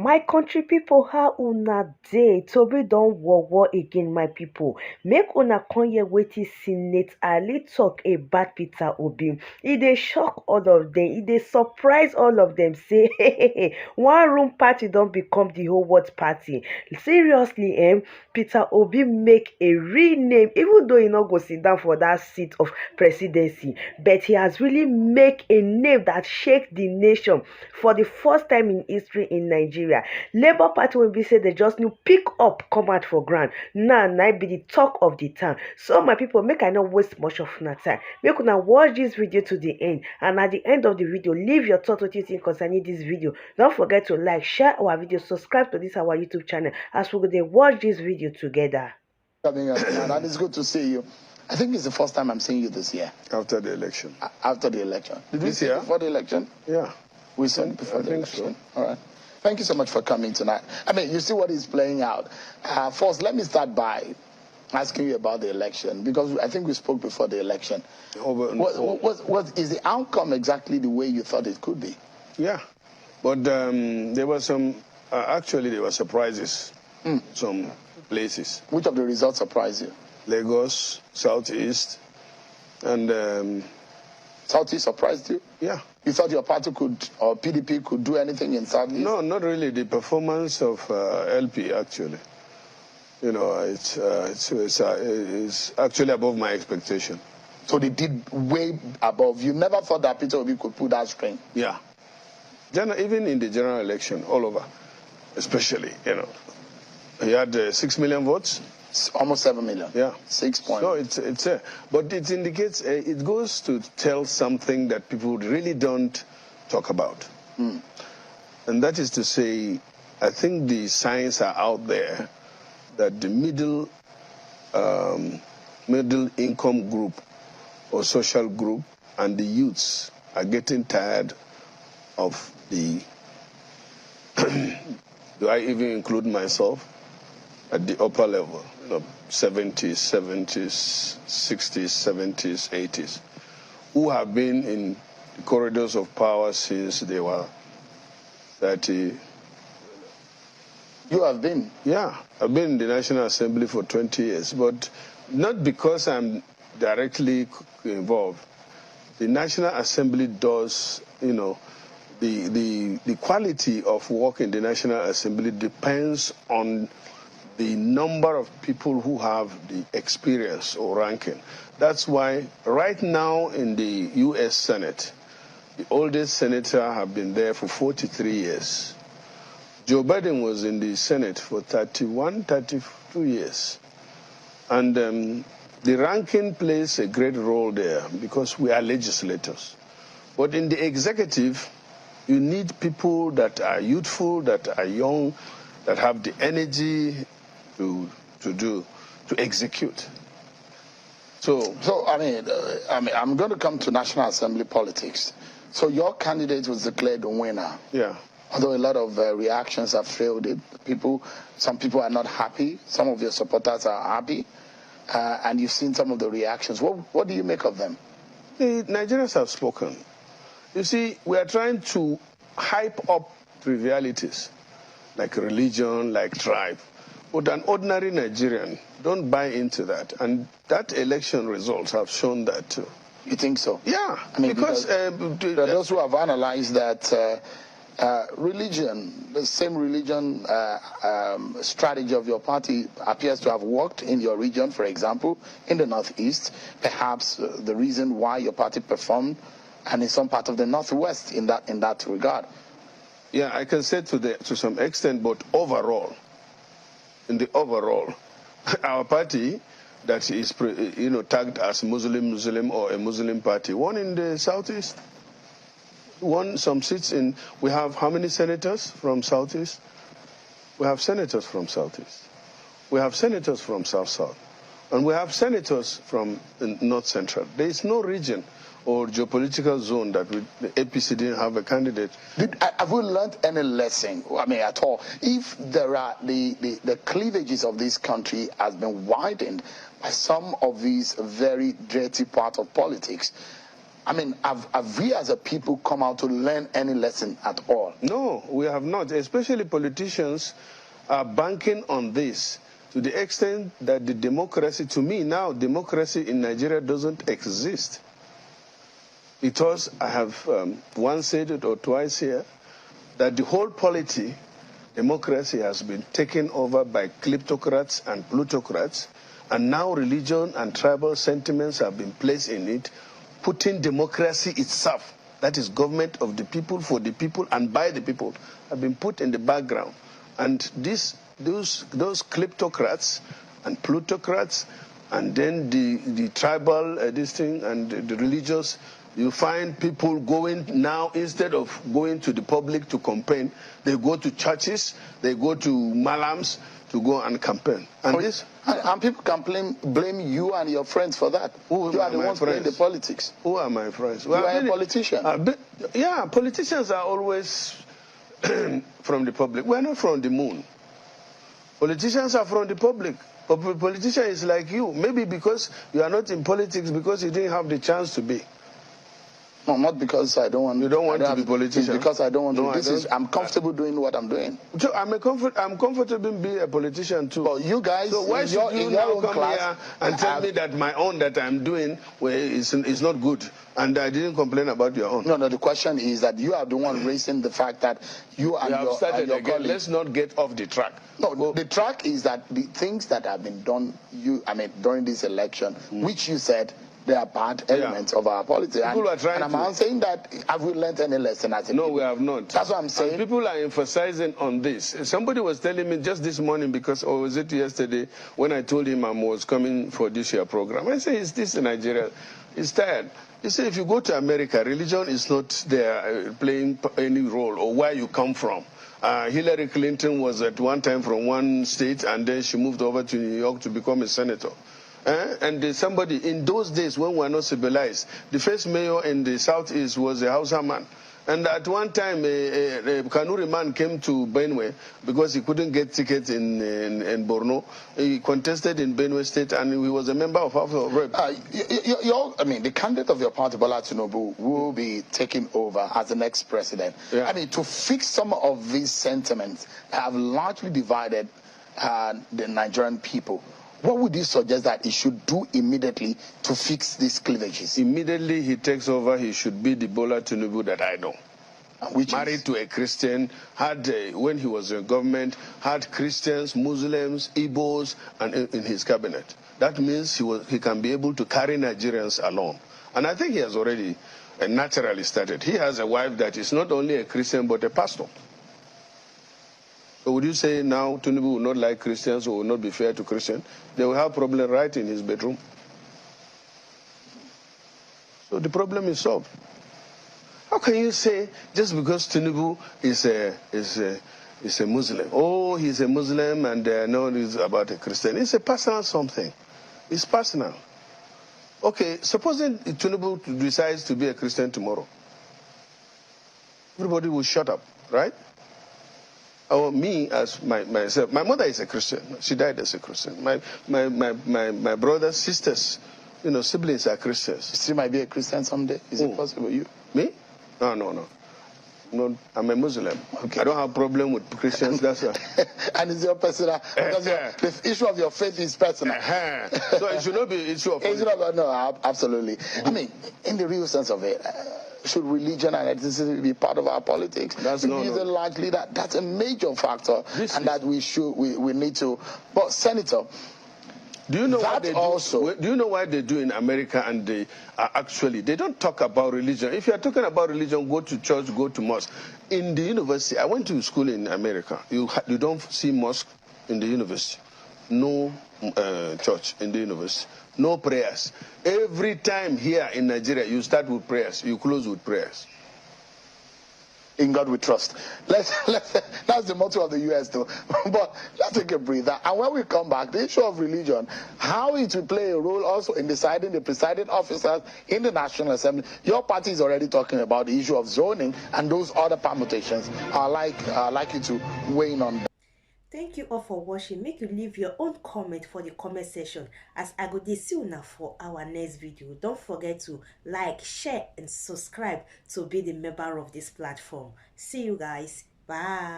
My country people, how una dey? Tobi don war again, my people. Make una come hear wetin Senate Ali talk about Peter Obi. E dey shock all of them. E dey surprise all of them. Say, one room party don become the whole world party. Seriously, Peter Obi make a real name, even though he no go sit down for that seat of presidency. But he has really make a name that shake the nation for the first time in history in Nigeria. Labour Party will be say they just new pick up come out for ground. Now be the talk of the town. So my people, make I not waste much of una time. Make una watch this video to the end, and at the end of the video, leave your thought what you think concerning this video. Don't forget to like, share our video, subscribe to this our YouTube channel as we go watch this video together. Coming up, and it's good to see you. I think it's the first time I'm seeing you this year. After the election. After the election. Did we see year? Before the election? Yeah. We saw it before the election. So. All right. Thank you so much for coming tonight. I mean, you see what is playing out. First, let me start by asking you about the election, because I think we spoke before the election. What is the outcome exactly the way you thought it could be? Yeah. But there were some, actually there were surprises, some places. Which of the results surprised you? Lagos, Southeast, and... Southeast surprised you? Yeah. You thought your party could, or PDP could do anything in Southeast? No, not really. The performance of LP, actually. You know, it's actually above my expectation. So they did way above. You never thought that Peter Obi could pull that string? Yeah. Even in the general election, all over, especially, you know. He had 6 million votes. Almost 7 million. Yeah. 6 points. No, it's but it indicates, it goes to tell something that people really don't talk about. And that is to say, I think the signs are out there that the middle income group or social group and the youths are getting tired of the, do I even include myself? At the upper level, you know, 70s, 60s, 70s, 80s, who have been in the corridors of power since they were 30. You have been? Yeah, I've been in the National Assembly for 20 years, but not because I'm directly involved. The National Assembly does, you know, the quality of work in the National Assembly depends on the number of people who have the experience or ranking. That's why right now in the U.S. Senate, the oldest senator have been there for 43 years. Joe Biden was in the Senate for 31, 32 years. And the ranking plays a great role there because we are legislators. But in the executive, you need people that are youthful, that are young, that have the energy to execute. So I mean, I'm going to come to National Assembly politics. So your candidate was declared the winner. Yeah. Although a lot of reactions have failed it. Some people are not happy. Some of your supporters are happy. And you've seen some of the reactions. What do you make of them? The Nigerians have spoken. You see, we are trying to hype up trivialities like religion, like tribe. But an ordinary Nigerian don't buy into that. And that election results have shown that too. You think so? Yeah. I mean, because there are those who have analyzed that religion, the same religion strategy of your party appears to have worked in your region, for example, in the Northeast. Perhaps the reason why your party performed, and in some part of the Northwest in that regard. Yeah, I can say to some extent, but overall, in the overall, our party that is, tagged as Muslim or a Muslim party, won in the Southeast, won some seats in. We have how many senators from Southeast? We have senators from Southeast. We have senators from South, and we have senators from North Central. There is no region or geopolitical zone that the APC didn't have a candidate. Have we learned any lesson, I mean, at all? If there are the cleavages of this country has been widened by some of these very dirty parts of politics, I mean, have we as a people come out to learn any lesson at all? No, we have not. Especially politicians are banking on this to the extent that the democracy, to me now, democracy in Nigeria doesn't exist. Because I have once said it or twice here, that the whole polity, democracy has been taken over by kleptocrats and plutocrats, and now religion and tribal sentiments have been placed in it, putting democracy itself, that is government of the people, for the people, and by the people, have been put in the background. And those kleptocrats and plutocrats, and then the tribal this thing, and the religious, you find people going now, instead of going to the public to campaign, they go to churches, they go to malams to go and campaign. And people can blame you and your friends for that. You are the ones playing the politics. Who are my friends? You are a politician. Yeah, politicians are always from the public. We're not from the moon. Politicians are from the public. A politician is like you. Maybe because you are not in politics because you didn't have the chance to be. No, not because I don't want. You don't want to be a politician. It's because I don't want to. I'm comfortable doing what I'm doing. So I'm comfortable being a politician too. But you guys, so why should you now come here and tell me that my own that I'm doing is not good, and I didn't complain about your own? No. The question is that you are the one raising the fact that you and your colleagues. Let's not get off the track. No, the track is that the things that have been done, during this election, which you said, they are bad elements of our politics. And I'm saying that, have we learned any lesson as a people? No, we have not. That's what I'm saying. And people are emphasizing on this. Somebody was telling me just this morning, because, or was it yesterday, when I told him I was coming for this year program. I say, is this in Nigeria? He's tired. He said, if you go to America, religion is not there playing any role, or where you come from. Hillary Clinton was at one time from one state, and then she moved over to New York to become a senator. And somebody, in those days when we were not civilized, the first mayor in the southeast was a Hausa man. And at one time, a Kanuri man came to Benue because he couldn't get tickets in Borno. He contested in Benue State, and he was a member of House of Rep. The candidate of your party, Bola Tinubu, will be taking over as the next president. Yeah. To fix some of these sentiments that have largely divided the Nigerian people, what would you suggest that he should do immediately to fix these cleavages? Immediately he takes over, he should be the Bola Tinubu that I know. Married to a Christian, when he was in government, had Christians, Muslims, Igbos, and in his cabinet. That means he can be able to carry Nigerians along. And I think he has already naturally started. He has a wife that is not only a Christian but a pastor. So would you say now Tinubu will not like Christians or will not be fair to Christians? They will have problem right in his bedroom. So the problem is solved. How can you say just because Tinubu is a Muslim, oh, he's a Muslim and no, it's about a Christian? It's a personal something. It's personal. Okay, supposing Tinubu decides to be a Christian tomorrow, everybody will shut up, right? Or me as myself. My mother is a Christian. She died as a Christian. My brothers, sisters, siblings are Christians. You still might be a Christian someday. Is it possible? You? Me? No. No, I'm a Muslim. Okay. I don't have a problem with Christians. That's why. And it's your personal. Because the issue of your faith is personal. So it should not be an issue of faith. No, absolutely. In the real sense of it, should religion and ethnicity be part of our politics? Largely that's a major factor, that we need to. But Senator, do you know what they do? Do you know why they do in America? And they don't talk about religion. If you are talking about religion, go to church, go to mosque. In the university, I went to school in America. You don't see mosque in the university. No church in the university. No prayers. Every time here in Nigeria, you start with prayers, you close with prayers. In God we trust. That's the motto of the U.S. though. But let's take a breather. And when we come back, the issue of religion, how it will play a role also in deciding the presiding officers in the National Assembly. Your party is already talking about the issue of zoning and those other permutations. I'd like you to weigh in on that. Thank you all for watching. Make you leave your own comment for the comment section as I go dey see una for our next video. Don't forget to like, share and subscribe to be the member of this platform. See you guys. Bye.